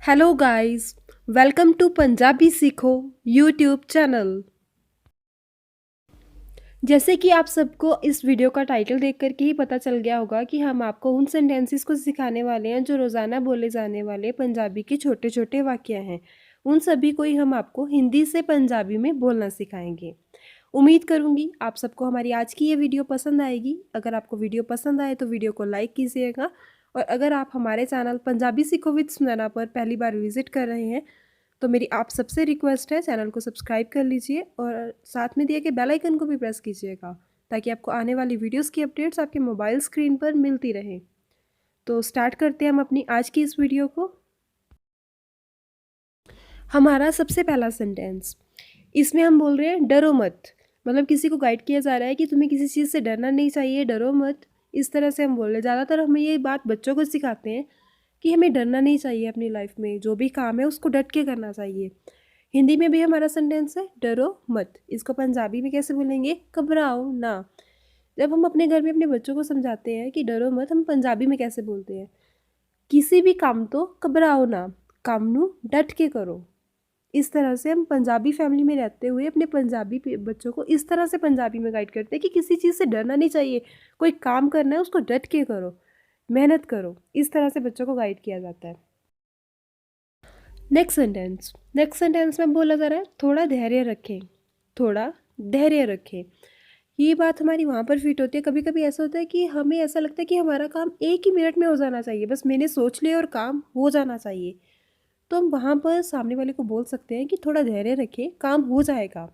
Hello guys, welcome to Punjabi सीखो YouTube channel. जैसे कि आप सबको इस वीडियो का टाइटल देख कर के ही पता चल गया होगा कि हम आपको उन सेंटेंसेस को सिखाने वाले हैं जो रोज़ाना बोले जाने वाले पंजाबी के छोटे छोटे वाक्य हैं। उन सभी को ही हम आपको हिंदी से पंजाबी में बोलना सिखाएंगे। उम्मीद करूंगी आप सबको हमारी आज की ये वीडियो पसंद आएगी। अगर आपको वीडियो पसंद आए तो वीडियो को लाइक कीजिएगा, और अगर आप हमारे चैनल पंजाबी सीखो विद स्मृना पर पहली बार विजिट कर रहे हैं तो मेरी आप सबसे रिक्वेस्ट है, चैनल को सब्सक्राइब कर लीजिए और साथ में दिए गए बेल आइकन को भी प्रेस कीजिएगा ताकि आपको आने वाली वीडियोस की अपडेट्स आपके मोबाइल स्क्रीन पर मिलती रहे। तो स्टार्ट करते हैं हम अपनी आज की इस वीडियो को। हमारा सबसे पहला सेंटेंस, इसमें हम बोल रहे हैं डरो मत। मतलब किसी को गाइड किया जा रहा है कि तुम्हें किसी चीज़ से डरना नहीं चाहिए, डरो मत। इस तरह से हम बोल रहे हैं। ज़्यादातर हमें ये बात बच्चों को सिखाते हैं कि हमें डरना नहीं चाहिए, अपनी लाइफ में जो भी काम है उसको डट के करना चाहिए। हिंदी में भी हमारा सेंटेंस है डरो मत। इसको पंजाबी में कैसे बोलेंगे? घबराओ ना। जब हम अपने घर में अपने बच्चों को समझाते हैं कि डरो मत, हम पंजाबी में कैसे बोलते हैं? किसी भी काम तो घबराओ ना, काम नू डट के करो। इस तरह से हम पंजाबी फैमिली में रहते हुए अपने बच्चों को इस तरह से पंजाबी में गाइड करते हैं कि किसी चीज़ से डरना नहीं चाहिए। कोई काम करना है उसको डट के करो, मेहनत करो। इस तरह से बच्चों को गाइड किया जाता है। नेक्स्ट सेंटेंस में बोला जा रहा है थोड़ा धैर्य रखें, थोड़ा धैर्य रखें। ये बात हमारी वहाँ पर फिट होती है। कभी कभी ऐसा होता है कि हमें ऐसा लगता है कि हमारा काम एक ही मिनट में हो जाना चाहिए, बस मैंने सोच लिया और काम हो जाना चाहिए। तो हम वहाँ पर सामने वाले को बोल सकते हैं कि थोड़ा धैर्य रखें, काम हो जाएगा।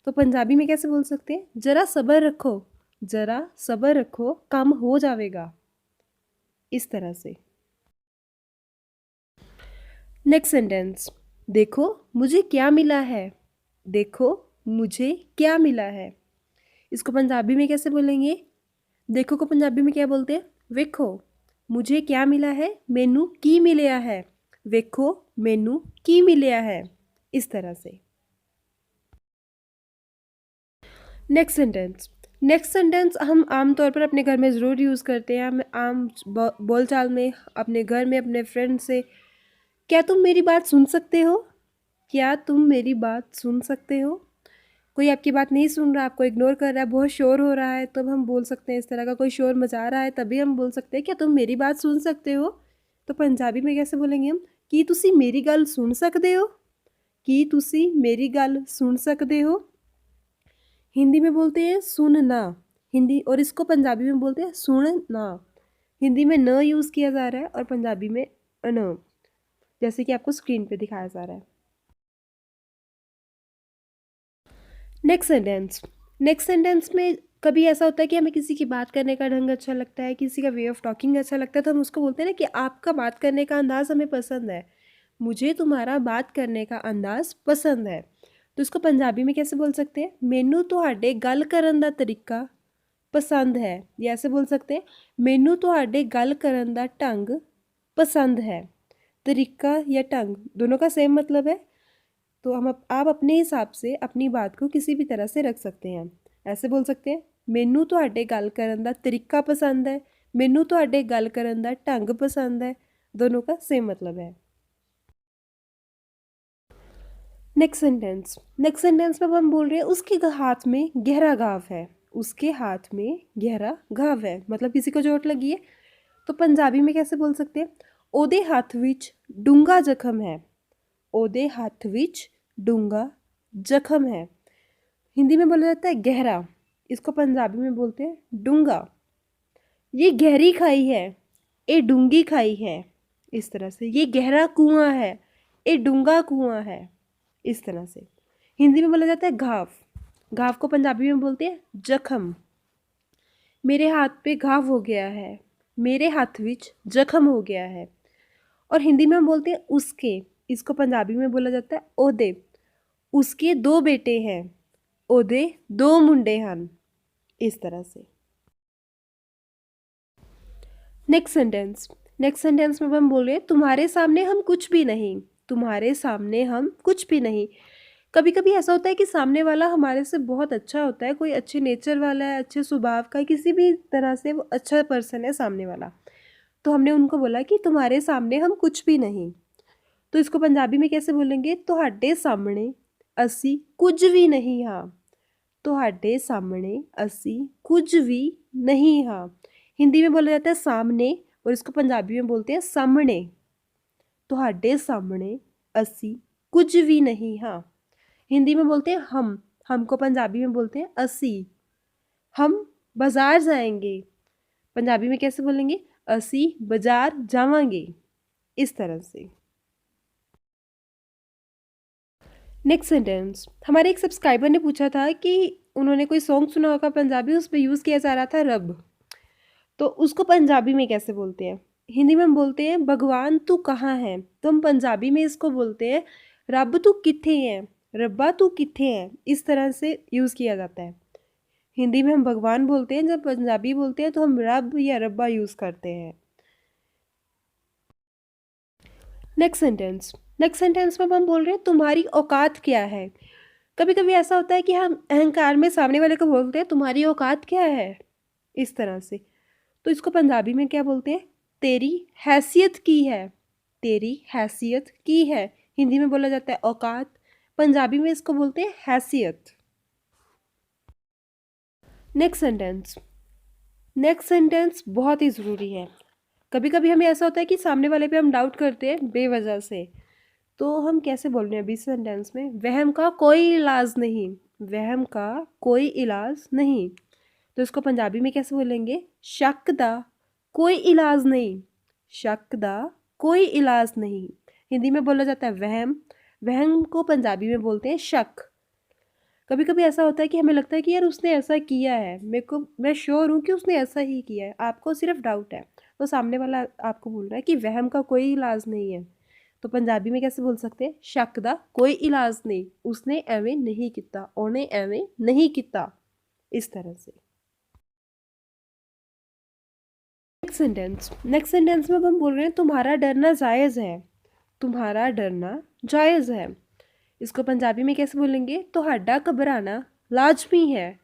तो पंजाबी में कैसे बोल सकते हैं? ज़रा सब्र रखो, ज़रा सब्र रखो, काम हो जाएगा। इस तरह से। नेक्स्ट सेंटेंस, देखो मुझे क्या मिला है, देखो मुझे क्या मिला है। इसको पंजाबी में कैसे बोलेंगे? देखो को पंजाबी में क्या बोलते हैं? वेखो। मुझे क्या मिला है? मैनू की मिलिया है। वेखो मैनू की मिलिया है। इस तरह से। नेक्स्ट सेंटेंस हम आमतौर पर अपने घर में ज़रूर यूज़ करते हैं। हम आम बोलचाल में अपने घर में अपने फ्रेंड से, क्या तुम मेरी बात सुन सकते हो? क्या तुम मेरी बात सुन सकते हो? कोई आपकी बात नहीं सुन रहा, आपको इग्नोर कर रहा है, बहुत शोर हो रहा है, तब हम बोल सकते हैं इस तरह का। कोई शोर मचा रहा है तभी हम बोल सकते हैं क्या तुम मेरी बात सुन सकते हो? तो पंजाबी में कैसे बोलेंगे हम? कि तुसी मेरी गल सुन सकते हो? कि तुसी मेरी गल सुन सकते हो? हिंदी में बोलते हैं सुनना। हिंदी और इसको पंजाबी में बोलते हैं सुनना। हिंदी में न यूज़ किया जा रहा है और पंजाबी में न, जैसे कि आपको स्क्रीन पे दिखाया जा रहा है। नेक्स्ट सेंटेंस में कभी ऐसा होता है कि हमें किसी की बात करने का ढंग अच्छा लगता है, किसी का वे ऑफ टॉकिंग अच्छा लगता है, तो हम उसको बोलते हैं ना कि आपका बात करने का अंदाज़ हमें पसंद है, मुझे तुम्हारा बात करने का अंदाज़ पसंद है। तो इसको पंजाबी में कैसे बोल सकते हैं? मैनू तुहाडे गल करन दा तरीका पसंद है। या ऐसे बोल सकते हैं मैनू तुहाडे गल करन दा ढंग पसंद है। तरीका या ढंग दोनों का सेम मतलब है। तो आप अपने हिसाब से अपनी बात को किसी भी तरह से रख सकते हैं। ऐसे बोल सकते हैं मैनू तुहाडे गल करन दा तरीका पसंद है, मैनू तुहाडे गल करन दा ढंग पसंद है। दोनों का सेम मतलब है। नेक्स्ट सेंटेंस में हम बोल रहे हैं उसके हाथ में गहरा घाव है, उसके हाथ में गहरा घाव है। मतलब किसी को चोट लगी है। तो पंजाबी में कैसे बोल सकते हैं? ओदे हाथ विच डूंगा जख्म है, ओदे हाथ विच डूंगा जख्म है। हिंदी में बोला जाता है गहरा, इसको पंजाबी में बोलते हैं डूंगा। ये गहरी खाई है, ये डूंगी खाई है। इस तरह से। ये गहरा कुआं है, ये डूंगा कुआं है। इस तरह से। हिंदी में बोला जाता है घाव, घाव को पंजाबी में बोलते हैं जख्म। मेरे हाथ पे घाव हो गया है, मेरे हाथ विच जख्म हो गया है। और हिंदी में हम बोलते हैं उसके, इसको पंजाबी में बोला जाता है ओदे। उसके दो बेटे हैं, ओदे दो मुंडे हन। इस तरह से। नेक्स्ट सेंटेंस में हम बोल रहे हैं तुम्हारे सामने हम कुछ भी नहीं, तुम्हारे सामने हम कुछ भी नहीं। कभी कभी ऐसा होता है कि सामने वाला हमारे से बहुत अच्छा होता है, कोई अच्छे नेचर वाला है, अच्छे स्वभाव का है, किसी भी तरह से वो अच्छा पर्सन है सामने वाला। तो हमने उनको बोला कि तुम्हारे सामने हम कुछ भी नहीं। तो इसको पंजाबी में कैसे बोलेंगे? तुहाडे सामने असी कुछ भी नहीं हाँ। तुहाडे सामने असी कुछ भी नहीं हाँ। हिंदी में बोला जाता है सामने, और इसको पंजाबी में बोलते हैं सामने। तुहाडे सामने असी कुछ भी नहीं हाँ। हिंदी में बोलते हैं हम को पंजाबी में बोलते हैं असी। हम बाजार जाएंगे, पंजाबी में कैसे बोलेंगे? असी बाजार जावांगे, इस तरह से। नेक्स्ट सेंटेंस, हमारे एक सब्सक्राइबर ने पूछा था कि उन्होंने कोई सॉन्ग सुना होगा पंजाबी, उस पर यूज़ किया जा रहा था रब। तो उसको पंजाबी में कैसे बोलते हैं? हिंदी में हम बोलते हैं भगवान तू कहाँ है, तो हम पंजाबी में इसको बोलते हैं रब तू किथे है, रब्बा तू किथे है, इस तरह से यूज़ किया जाता है। हिंदी में हम भगवान बोलते हैं, जब पंजाबी बोलते हैं तो हम रब या रब्बा यूज़ करते हैं। नेक्स्ट सेंटेंस में हम बोल रहे हैं तुम्हारी औकात क्या है। कभी कभी ऐसा होता है कि हम अहंकार में सामने वाले को बोलते हैं तुम्हारी औकात क्या है, इस तरह से। तो इसको पंजाबी में क्या बोलते हैं? तेरी हैसियत की है, तेरी हैसियत की है। हिंदी में बोला जाता है औकात, पंजाबी में इसको बोलते हैं हैसियत। नेक्स्ट सेंटेंस बहुत ही ज़रूरी है। कभी कभी हमें ऐसा होता है कि सामने वाले पे हम डाउट करते हैं बेवजह से, तो हम कैसे बोल रहे हैं अभी सेंटेंस में? वहम का कोई इलाज नहीं, वहम का कोई इलाज नहीं। तो इसको पंजाबी में कैसे बोलेंगे? शक दा कोई इलाज नहीं, शक दा कोई इलाज नहीं। हिंदी में बोला जाता है वहम, वहम को पंजाबी में बोलते हैं शक। कभी कभी ऐसा होता है कि हमें लगता है कि यार उसने ऐसा किया है, मैं श्योर हूँ कि उसने ऐसा ही किया है, आपको सिर्फ डाउट है, तो सामने वाला आपको बोल रहा है कि वहम का कोई इलाज नहीं है। तो पंजाबी में कैसे बोल सकते हैं? शक दा कोई इलाज नहीं, उसने एवें नहीं किता, उन्हें एवें नहीं किता, इस तरह से। नेक्स्ट सेंटेंस में हम बोल रहे हैं तुम्हारा डरना जायज़ है, तुम्हारा डरना जायज़ है। इसको पंजाबी में कैसे बोलेंगे? तुहाडा घबराना लाजमी है,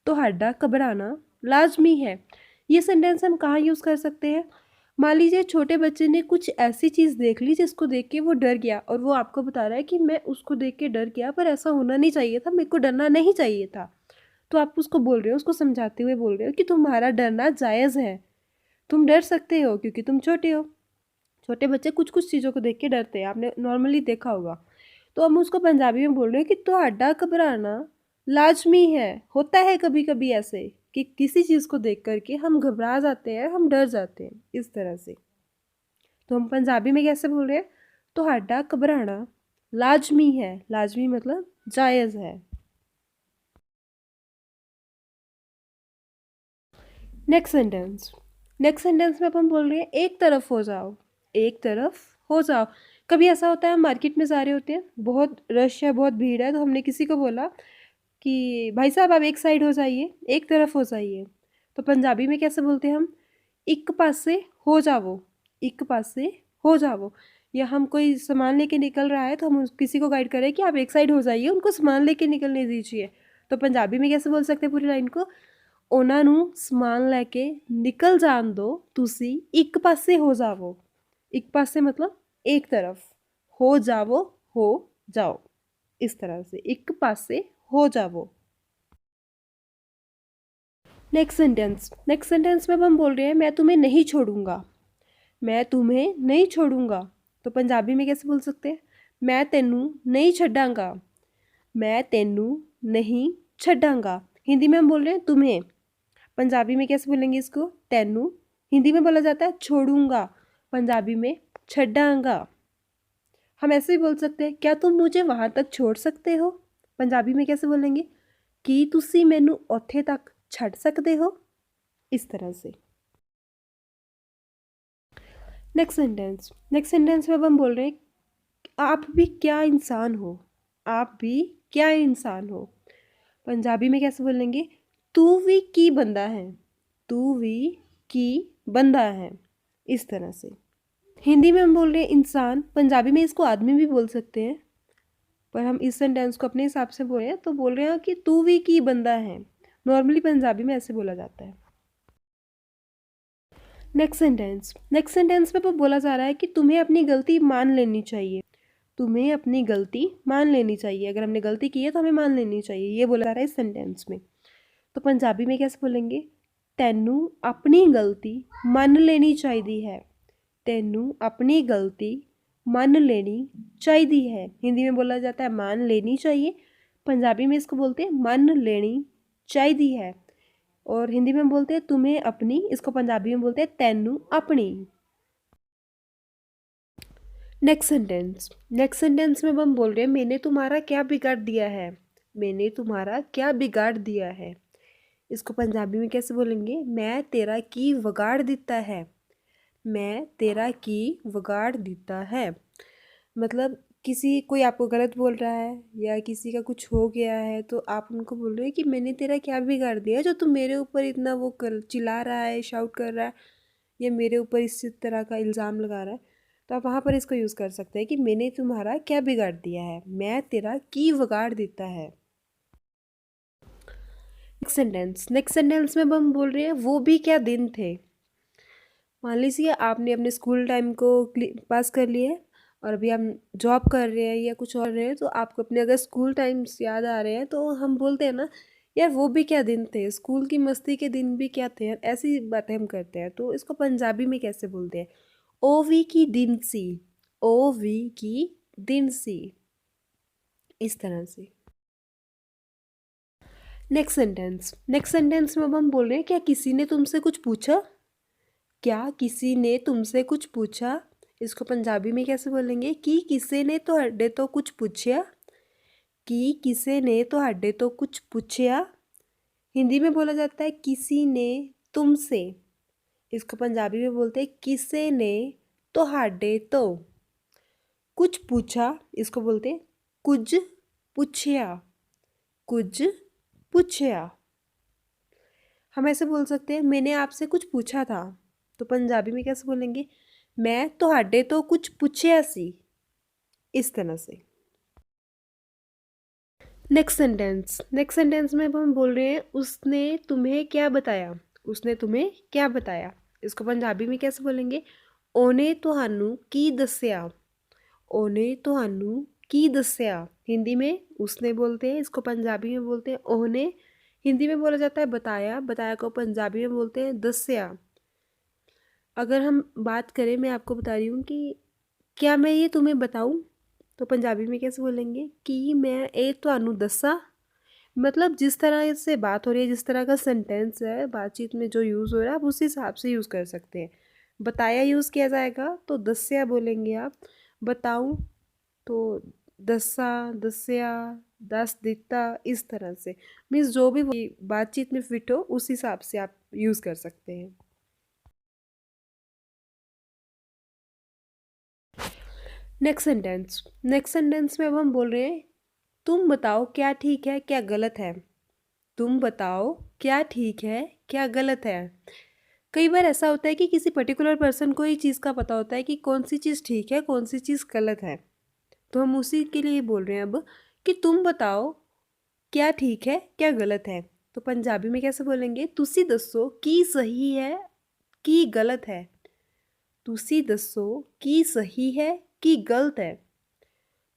तुहाडा घबराना लाजमी है। ये सेंटेंस हम कहाँ यूज़ कर सकते हैं? मान लीजिए छोटे बच्चे ने कुछ ऐसी चीज़ देख ली जिसको देख के वो डर गया, और वो आपको बता रहा है कि मैं उसको देख के डर गया, पर ऐसा होना नहीं चाहिए था, मेरे को डरना नहीं चाहिए था। तो आप उसको बोल रहे हो, उसको समझाते हुए बोल रहे हो कि तुम्हारा डरना जायज़ है, तुम डर सकते हो क्योंकि तुम छोटे हो। छोटे बच्चे कुछ कुछ चीज़ों को देख के डरते हैं, आपने नॉर्मली देखा होगा। तो हम उसको पंजाबी में बोल रहे हैं कि तुहाडा घबराना लाजमी है। होता है कभी कभी ऐसे कि किसी चीज़ को देख करके हम घबरा जाते हैं, हम डर जाते हैं, इस तरह से। तो हम पंजाबी में कैसे बोल रहे हैं? तुहाडा घबराना लाजमी है, लाजमी मतलब जायज़ है। नेक्स्ट सेंटेंस में अब हम बोल रहे हैं एक तरफ हो जाओ, एक तरफ हो जाओ। कभी ऐसा होता है हम मार्केट में जा रहे होते हैं, बहुत रश है, बहुत भीड़ है, तो हमने किसी को बोला कि भाई साहब आप एक साइड हो जाइए, एक तरफ हो जाइए। तो पंजाबी में कैसे बोलते हैं हम? एक पासे हो जाओ, एक पासे हो जाओ। या हम कोई सामान लेके निकल रहा है तो हम किसी को गाइड करें कि आप एक साइड हो जाइए, उनको सामान लेके निकलने दीजिए। तो पंजाबी में कैसे बोल सकते हैं पूरी लाइन को? ਉਹਨਾਂ ਨੂੰ ਸਮਾਨ ਲੈ ਕੇ ਨਿਕਲ ਜਾਣ ਦਿਓ, ਤੁਸੀਂ ਇੱਕ ਪਾਸੇ ਹੋ ਜਾਵੋ। एक पासे मतलब एक तरफ, हो जावो, हो जाओ, इस तरह से एक पासे हो जावो। नेक्स्ट सेंटेंस में हम बोल रहे हैं मैं तुम्हें नहीं छोड़ूंगा, मैं तुम्हें नहीं छोड़ूंगा। तो पंजाबी में कैसे बोल सकते हैं? मैं तेनू नहीं छड्डांगा, मैं तेनू नहीं छड्डांगा। हिंदी में हम बोल रहे हैं तुम्हें, पंजाबी में कैसे बोलेंगे इसको? तेनू। हिंदी में बोला जाता है छोड़ूंगा, पंजाबी में छड्डांगा। हम ऐसे भी बोल सकते हैं क्या तुम मुझे वहाँ तक छोड़ सकते हो, पंजाबी में कैसे बोलेंगे? कि तुसी मैनू उत्थे तक छड़ सकते हो, इस तरह से। नेक्स्ट सेंटेंस में अब हम बोल रहे हैं आप भी क्या इंसान हो, आप भी क्या इंसान हो। पंजाबी में कैसे बोलेंगे? तू भी की बंदा है, तू भी की बंदा है, इस तरह से। हिंदी में हम बोल रहे हैं इंसान, पंजाबी में इसको आदमी भी बोल सकते हैं, पर हम इस सेंटेंस को अपने हिसाब से बोल रहे हैं, तो बोल रहे हैं कि तू भी की बंदा है। नॉर्मली पंजाबी में ऐसे बोला जाता है। नेक्स्ट सेंटेंस में बोला जा रहा है कि तुम्हें अपनी गलती मान लेनी चाहिए। तुम्हें अपनी गलती मान लेनी चाहिए। अगर हमने गलती की है तो हमें मान लेनी चाहिए, ये बोला जा रहा है इस सेंटेंस में। तो पंजाबी में कैसे बोलेंगे? तैनू अपनी गलती मान लेनी चाहिए है। तैनू अपनी गलती मान लेनी चाहिए है। हिंदी में बोला जाता है मान लेनी चाहिए, पंजाबी में इसको बोलते हैं मान लेनी चाहिए है। और हिंदी में बोलते हैं तुम्हें अपनी, इसको पंजाबी में बोलते हैं तैनू अपनी। नेक्स्ट सेंटेंस में हम बोल रहे हैं मैंने तुम्हारा क्या बिगाड़ दिया है। मैंने तुम्हारा क्या बिगाड़ दिया है। इसको पंजाबी में कैसे बोलेंगे? मैं तेरा की वगाड़ दिता है। मैं तेरा की वगाड़ देता है। मतलब किसी कोई आपको गलत बोल रहा है या किसी का कुछ हो गया है तो आप उनको बोल रहे हैं कि मैंने तेरा क्या बिगाड़ दिया जो तुम मेरे ऊपर इतना वो कर चिल्ला रहा है, शाउट कर रहा है या मेरे ऊपर इस तरह का इल्ज़ाम लगा रहा है। तो आप वहाँ पर इसको यूज़ कर सकते हैं कि मैंने तुम्हारा क्या बिगाड़ दिया है, मैं तेरा की वगाड़ देता है। नेक्स्ट सेंटेंस में हम बोल रहे हैं वो भी क्या दिन थे। मान लीजिए आपने अपने स्कूल टाइम को पास कर लिया है और अभी हम जॉब कर रहे हैं या कुछ और रहे हैं, तो आपको अपने अगर स्कूल टाइम्स याद आ रहे हैं तो हम बोलते हैं ना यार वो भी क्या दिन थे, स्कूल की मस्ती के दिन भी क्या थे, ऐसी बातें हम करते हैं। तो इसको पंजाबी में कैसे बोलते हैं? ओ वी की दिन सी। ओ वी की दिन सी, इस तरह से। नेक्स्ट सेंटेंस में अब हम बोल रहे हैं क्या किसी ने तुमसे कुछ पूछा। क्या किसी ने तुमसे कुछ पूछा। इसको पंजाबी में कैसे बोलेंगे? कि किसी ने तुहाडे तो कुछ पूछया। कि किसी ने तुहाडे तो कुछ पूछया। हिंदी में बोला जाता है किसी ने तुमसे। इसको पंजाबी में बोलते हैं किसी ने तुहाडे तो कुछ पूछा। इसको बोलते हैं कुछ पूछया। कुछ पूछया। हम ऐसे बोल सकते हैं मैंने आपसे कुछ पूछा था। तो पंजाबी में कैसे बोलेंगे? मैं तुहाडे तो कुछ पूछया सी, इस तरह से। नेक्स्ट सेंटेंस में अब हम बोल रहे हैं उसने तुम्हें क्या बताया। उसने तुम्हें क्या बताया। इसको पंजाबी में कैसे बोलेंगे? ओने तुहानू की दस्या। ओने तुहानू की दस्या। हिंदी में उसने बोलते हैं, इसको पंजाबी में बोलते हैं ओने। हिंदी में बोला जाता है बताया, बताया को पंजाबी में बोलते हैं दस्या। अगर हम बात करें, मैं आपको बता रही हूँ कि क्या मैं ये तुम्हें बताऊँ, तो पंजाबी में कैसे बोलेंगे कि मैं ये तुहानू दसा। मतलब जिस तरह से बात हो रही है, जिस तरह का सेंटेंस है बातचीत में जो यूज़ हो रहा है, आप उस हिसाब से यूज़ कर सकते हैं। बताया यूज़ किया जाएगा तो दस्या बोलेंगे आप। बताऊँ तो दसा, दस्या, दस दिता, इस तरह से। मीन्स जो भी बातचीत में फिट हो उस हिसाब से आप यूज़ कर सकते हैं। नेक्स्ट सेंटेंस में अब हम बोल रहे हैं तुम बताओ क्या ठीक है क्या गलत है। तुम बताओ क्या ठीक है क्या गलत है। कई बार ऐसा होता है कि किसी पर्टिकुलर पर्सन को ही चीज़ का पता होता है कि कौन सी चीज़ ठीक है कौन सी चीज़ गलत है। तो हम उसी के लिए बोल रहे हैं अब कि तुम बताओ क्या ठीक है क्या गलत है। तो पंजाबी में कैसे बोलेंगे? तुसी दसो की सही है की गलत है। तुसी दसो की सही है की गलत है।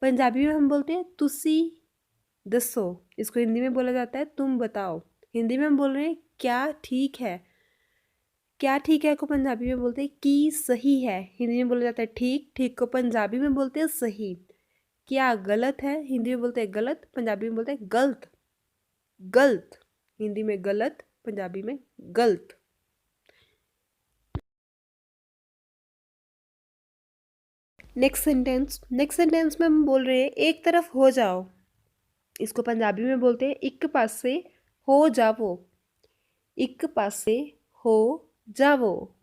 पंजाबी में हम बोलते हैं तुसी दसो। इसको हिंदी में बोला जाता है तुम बताओ। हिंदी में हम बोल रहे हैं क्या ठीक है। क्या ठीक है को पंजाबी में बोलते हैं की सही है। हिंदी में बोला जाता है ठीक, ठीक को पंजाबी में बोलते हैं सही। क्या गलत है, हिंदी में बोलते हैं गलत, पंजाबी में बोलते हैं गलत। गलत, हिंदी में गलत, पंजाबी में गलत। नेक्स्ट सेंटेंस में हम बोल रहे हैं एक तरफ हो जाओ। इसको पंजाबी में बोलते हैं एक पासे हो जावो। एक पासे हो जावो।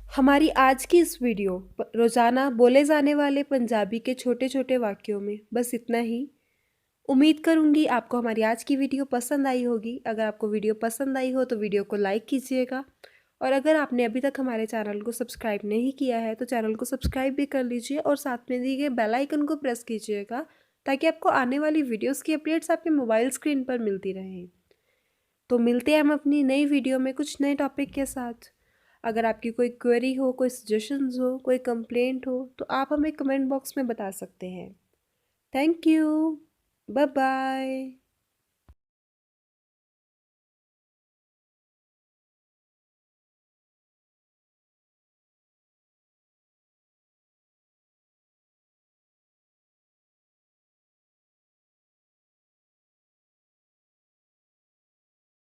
हमारी आज की इस वीडियो रोज़ाना बोले जाने वाले पंजाबी के छोटे छोटे वाक्यों में बस इतना ही। उम्मीद करूंगी आपको हमारी आज की वीडियो पसंद आई होगी। अगर आपको वीडियो पसंद आई हो तो वीडियो को लाइक कीजिएगा, और अगर आपने अभी तक हमारे चैनल को सब्सक्राइब नहीं किया है तो चैनल को सब्सक्राइब भी कर लीजिए और साथ में दिए गए बेल आइकन को प्रेस कीजिएगा ताकि आपको आने वाली वीडियोस की अपडेट्स आपके मोबाइल स्क्रीन पर मिलती रहें। तो मिलते हैं हम अपनी नई वीडियो में कुछ नए टॉपिक के साथ। अगर आपकी कोई क्वेरी हो, कोई सजेशंस हो, कोई कंप्लेंट हो, तो आप हमें कमेंट बॉक्स में बता सकते हैं। Thank you. Bye bye.